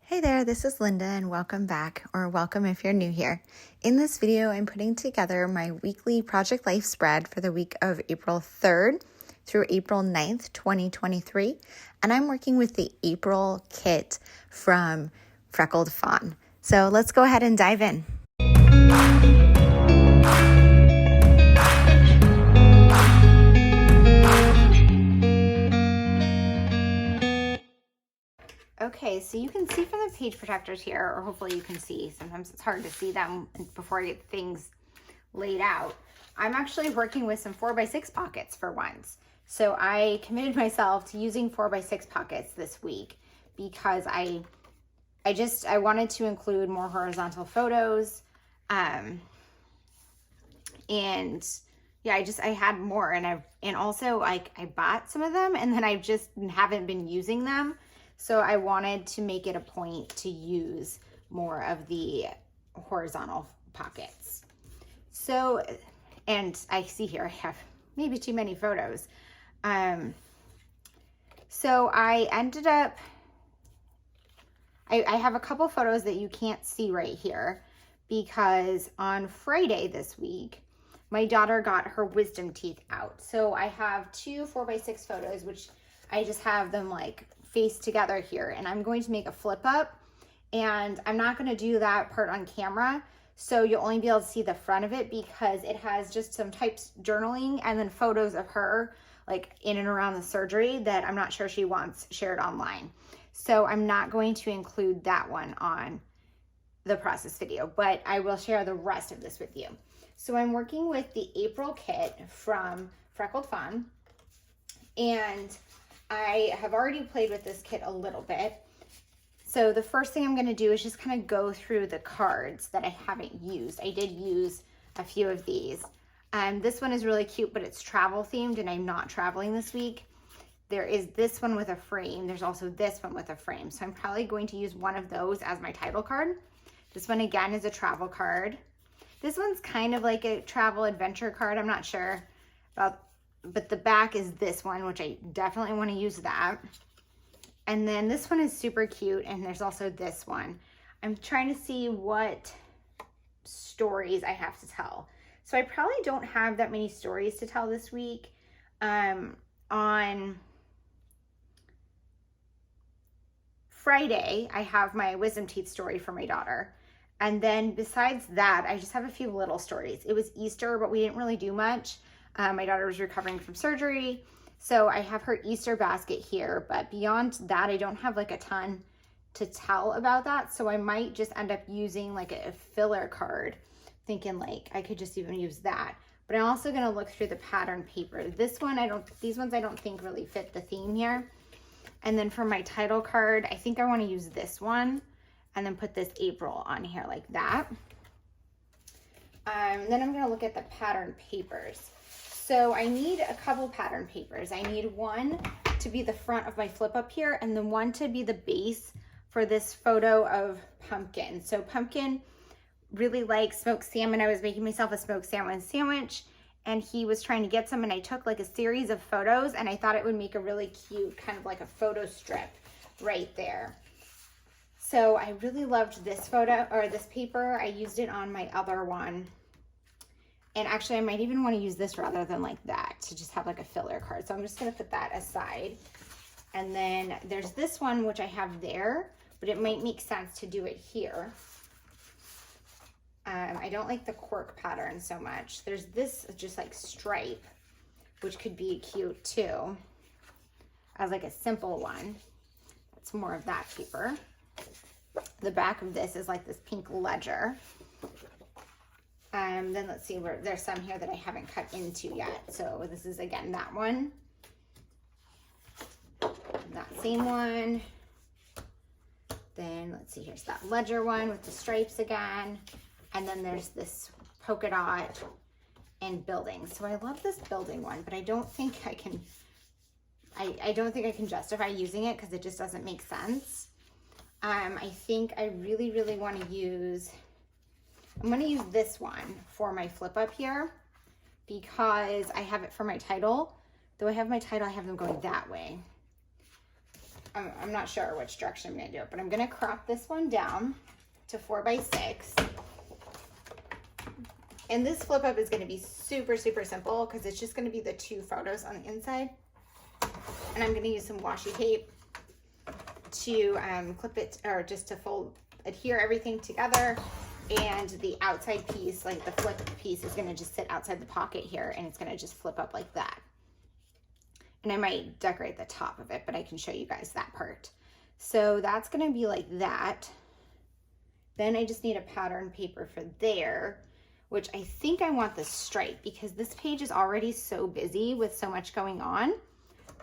Hey there, this is Linda and welcome back, or welcome if you're new here. In this video, I'm putting together my weekly Project Life spread for the week of April 3rd through April 9th, 2023, and I'm working with the April kit from Freckled Fawn. So let's go ahead and dive in. Okay, so you can see from the page protectors here, or hopefully you can see, sometimes it's hard to see them before I get things laid out. I'm actually working with some 4x6 pockets for once. So I committed myself to using 4x6 pockets this week because I wanted to include more horizontal photos. And yeah, I had more, and also I bought some of them and then I just haven't been using them. So I wanted to make it a point to use more of the horizontal pockets. So, and I see here I have maybe too many photos. So I ended up, I have a couple photos that you can't see right here because on Friday this week, my daughter got her wisdom teeth out. So I have two 4x6 photos, which I just have them like face together here, and I'm going to make a flip up, and I'm not going to do that part on camera, so you'll only be able to see the front of it because it has just some typed journaling and then photos of her like in and around the surgery that I'm not sure she wants shared online. So I'm not going to include that one on the process video, but I will share the rest of this with you. So I'm working with the April kit from Freckled Fawn, and I have already played with this kit a little bit. So the first thing I'm going to do is just kind of go through the cards that I haven't used. I did use a few of these. This one is really cute, but it's travel themed and I'm not traveling this week. There is this one with a frame. There's also this one with a frame. So I'm probably going to use one of those as my title card. This one again is a travel card. This one's kind of like a travel adventure card. I'm not sure about, but the back is this one, which I definitely want to use that. And then this one is super cute, and there's also this one. I'm trying to see what stories I have to tell. So I probably don't have that many stories to tell this week. On Friday, I have my wisdom teeth story for my daughter. And then besides that, I just have a few little stories. It was Easter, but we didn't really do much. My daughter was recovering from surgery, so I have her Easter basket here, but beyond that, I don't have like a ton to tell about that, so I might just end up using like a filler card, thinking like I could just even use that. But I'm also going to look through the pattern paper. This one, these ones I don't think really fit the theme here. And then for my title card, I think I want to use this one and then put this April on here like that. Then I'm going to look at the pattern papers. So I need a couple pattern papers. I need one to be the front of my flip up here, and then one to be the base for this photo of Pumpkin. So Pumpkin really likes smoked salmon. I was making myself a smoked salmon sandwich, and he was trying to get some, and I took like a series of photos, and I thought it would make a really cute kind of like a photo strip right there. So I really loved this photo, or this paper. I used it on my other one. And actually, I might even want to use this rather than like that to just have like a filler card. So I'm just going to put that aside. And then there's this one, which I have there, but it might make sense to do it here. I don't like the cork pattern so much. There's this just like stripe, which could be cute too, as like a simple one. It's more of that paper. The back of this is like this pink ledger. Then let's see, where there's some here that I haven't cut into yet. So this is again that one, that same one. Then let's see, here's that ledger one with the stripes again. And then there's this polka dot and building. So I love this building one, but I don't think I can, I don't think I can justify using it because it just doesn't make sense. I think I really, really want to use, I'm going to use this one for my flip up here because I have it for my title. Though I have my title, I have them going that way. I'm not sure which direction I'm gonna do it, but I'm gonna crop this one down to 4x6. And this flip up is gonna be super, super simple because it's just gonna be the 2 photos on the inside. And I'm gonna use some washi tape to clip it, or just to adhere everything together. And the outside piece, like the flip piece, is gonna just sit outside the pocket here, and it's gonna just flip up like that. And I might decorate the top of it, but I can show you guys that part. So that's gonna be like that. Then I just need a pattern paper for there, which I think I want the stripe, because this page is already so busy with so much going on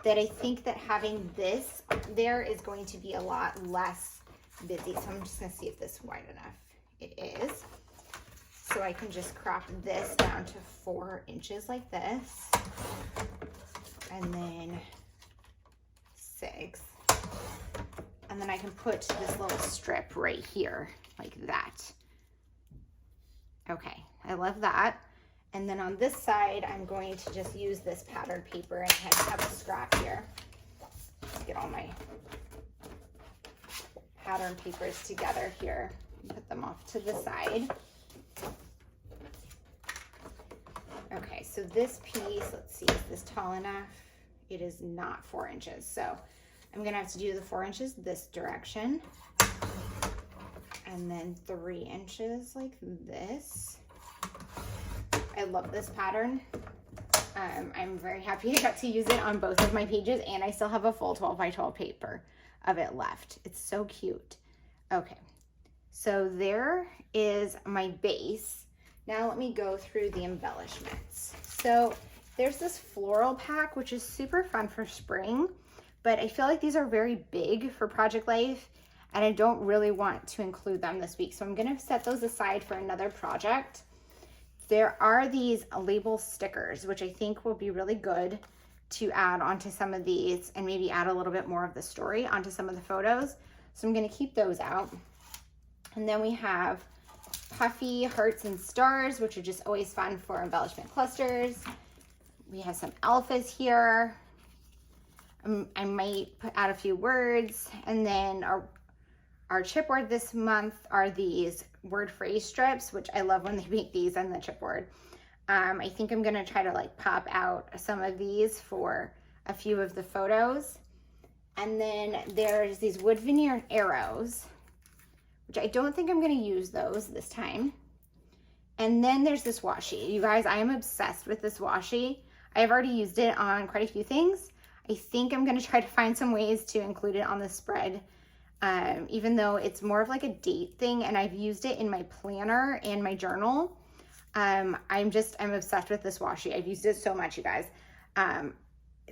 that I think that having this there is going to be a lot less busy. So I'm just gonna see if this is wide enough. It is. So I can just crop this down to 4 inches like this. And then 6. And then I can put this little strip right here like that. Okay, I love that. And then on this side, I'm going to just use this pattern paper, and I have a scrap here. Get all my pattern papers together here. Put them off to the side. Okay, so this piece, let's see, is this tall enough? It is not 4 inches. So I'm gonna have to do the 4 inches this direction. And then 3 inches like this. I love this pattern. I'm very happy I got to use it on both of my pages, and I still have a full 12 by 12 paper of it left. It's so cute. Okay. So there is my base. Now let me go through the embellishments. So there's this floral pack, which is super fun for spring, but I feel like these are very big for Project Life, and I don't really want to include them this week. So I'm gonna set those aside for another project. There are these label stickers, which I think will be really good to add onto some of these, and maybe add a little bit more of the story onto some of the photos. So I'm gonna keep those out. And then we have puffy hearts and stars, which are just always fun for embellishment clusters. We have some alphas here. I might add a few words. And then our chipboard this month are these word phrase strips, which I love when they make these on the chipboard. I think I'm gonna try to like pop out some of these for a few of the photos. And then there's these wood veneer arrows, which I don't think I'm gonna use those this time. And then there's this washi. You guys, I am obsessed with this washi. I've already used it on quite a few things. I think I'm gonna try to find some ways to include it on the spread, even though it's more of like a date thing, and I've used it in my planner and my journal. I'm obsessed with this washi. I've used it so much, you guys.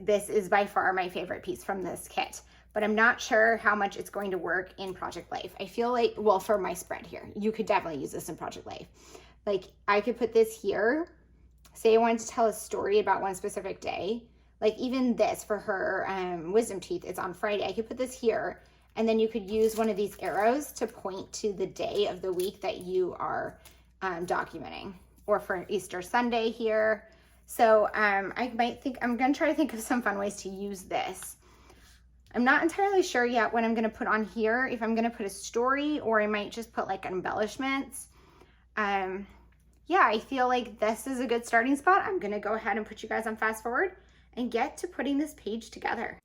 This is by far my favorite piece from this kit, but I'm not sure how much it's going to work in Project Life. I feel like, well, for my spread here, you could definitely use this in Project Life. Like, I could put this here. Say I wanted to tell a story about one specific day. Like even this for her wisdom teeth, it's on Friday. I could put this here, and then you could use one of these arrows to point to the day of the week that you are documenting, or for Easter Sunday here. So I'm gonna try to think of some fun ways to use this. I'm not entirely sure yet what I'm gonna put on here, if I'm gonna put a story, or I might just put like embellishments. Yeah, I feel like this is a good starting spot. I'm gonna go ahead and put you guys on fast forward and get to putting this page together.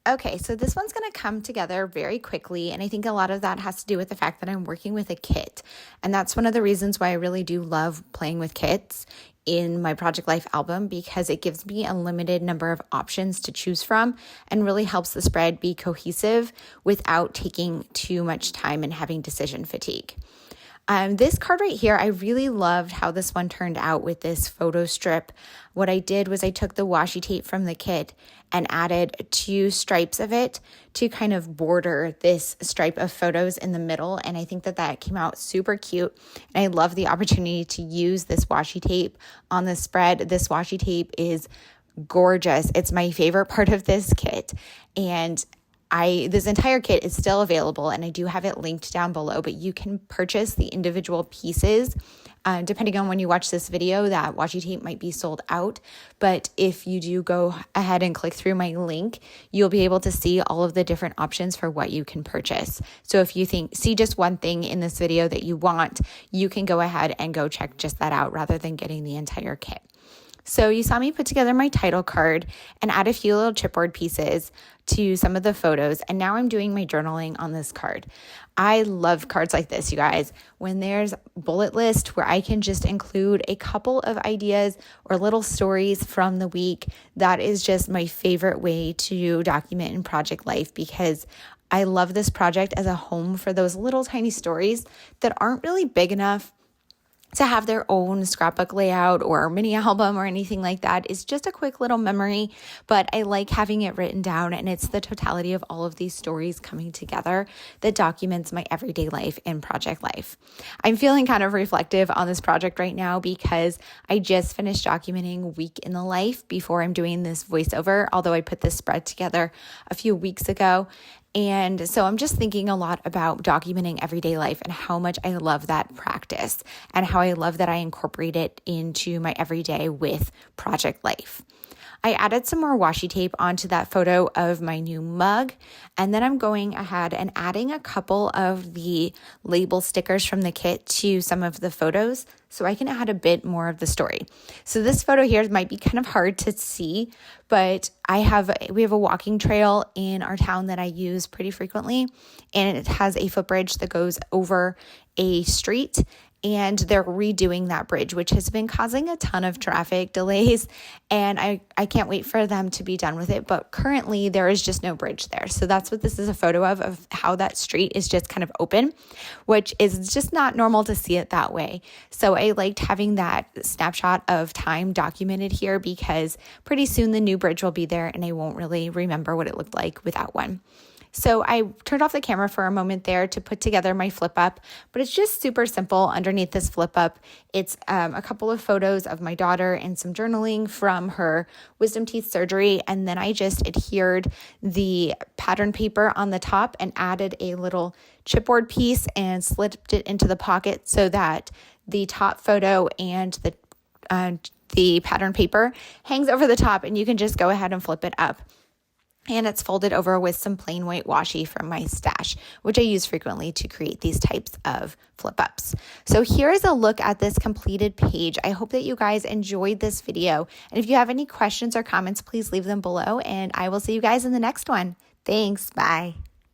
Okay, so this one's going to come together very quickly, and I think a lot of that has to do with the fact that I'm working with a kit, and that's one of the reasons why I really do love playing with kits in my Project Life album, because it gives me a limited number of options to choose from and really helps the spread be cohesive without taking too much time and having decision fatigue. This card right here, I really loved how this one turned out with this photo strip. What I did was I took the washi tape from the kit and added 2 stripes of it to kind of border this stripe of photos in the middle. And I think that that came out super cute. And I love the opportunity to use this washi tape on the spread. This washi tape is gorgeous. It's my favorite part of this kit. And this entire kit is still available, and I do have it linked down below, but you can purchase the individual pieces. Depending on when you watch this video, that washi tape might be sold out. But if you do go ahead and click through my link, you'll be able to see all of the different options for what you can purchase. So if you see just one thing in this video that you want, you can go ahead and go check just that out rather than getting the entire kit. So you saw me put together my title card and add a few little chipboard pieces to some of the photos. And now I'm doing my journaling on this card. I love cards like this, you guys. When there's bullet list where I can just include a couple of ideas or little stories from the week, that is just my favorite way to document in project life, because I love this project as a home for those little tiny stories that aren't really big enough to have their own scrapbook layout or mini album or anything like that. It's just a quick little memory, but I like having it written down, and it's the totality of all of these stories coming together that documents my everyday life and project life. I'm feeling kind of reflective on this project right now because I just finished documenting week in the life before I'm doing this voiceover, although I put this spread together a few weeks ago. And so I'm just thinking a lot about documenting everyday life and how much I love that practice and how I love that I incorporate it into my everyday with project life. I added some more washi tape onto that photo of my new mug, and then I'm going ahead and adding a couple of the label stickers from the kit to some of the photos so I can add a bit more of the story. So this photo here might be kind of hard to see, but we have a walking trail in our town that I use pretty frequently, and it has a footbridge that goes over a street. And they're redoing that bridge, which has been causing a ton of traffic delays. And I can't wait for them to be done with it. But currently there is just no bridge there. So that's what this is a photo of how that street is just kind of open, which is just not normal to see it that way. So I liked having that snapshot of time documented here because pretty soon the new bridge will be there and I won't really remember what it looked like without one. So I turned off the camera for a moment there to put together my flip up, but it's just super simple. Underneath this flip up, it's a couple of photos of my daughter and some journaling from her wisdom teeth surgery. And then I just adhered the pattern paper on the top and added a little chipboard piece and slipped it into the pocket so that the top photo and the pattern paper hangs over the top, and you can just go ahead and flip it up. And it's folded over with some plain white washi from my stash, which I use frequently to create these types of flip ups. So here is a look at this completed page. I hope that you guys enjoyed this video. And if you have any questions or comments, please leave them below, and I will see you guys in the next one. Thanks. Bye.